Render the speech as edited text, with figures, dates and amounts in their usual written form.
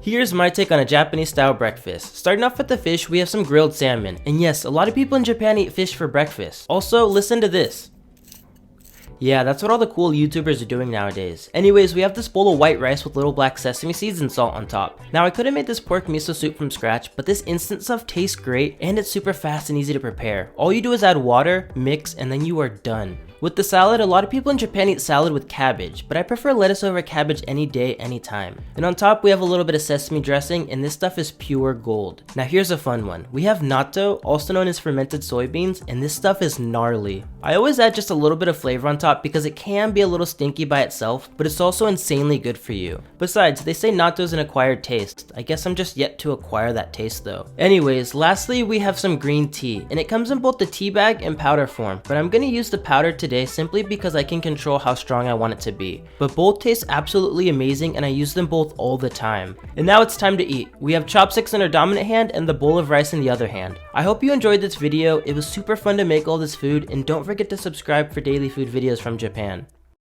Here's my take on a Japanese style breakfast. Starting off with the fish, we have some grilled salmon. And yes, a lot of people in Japan eat fish for breakfast. Also, listen to this. Yeah, that's what all the cool YouTubers are doing nowadays. Anyways, we have this bowl of white rice with little black sesame seeds and salt on top. Now, I could have made this pork miso soup from scratch, but this instant stuff tastes great and it's super fast and easy to prepare. All you do is add water, mix, and then you are done. With the salad, a lot of people in Japan eat salad with cabbage, but I prefer lettuce over cabbage any day, anytime. And on top, we have a little bit of sesame dressing, and this stuff is pure gold. Now here's a fun one. We have natto, also known as fermented soybeans, and this stuff is gnarly. I always add just a little bit of flavor on top because it can be a little stinky by itself, but it's also insanely good for you. Besides, they say natto is an acquired taste. I guess I'm just yet to acquire that taste though. Anyways, lastly, we have some green tea, and it comes in both the tea bag and powder form, but I'm gonna use the powder today simply because I can control how strong I want it to be. But both taste absolutely amazing and I use them both all the time. And now it's time to eat. We have chopsticks in our dominant hand and the bowl of rice in the other hand. I hope you enjoyed this video. It was super fun to make all this food, and don't forget to subscribe for daily food videos from Japan.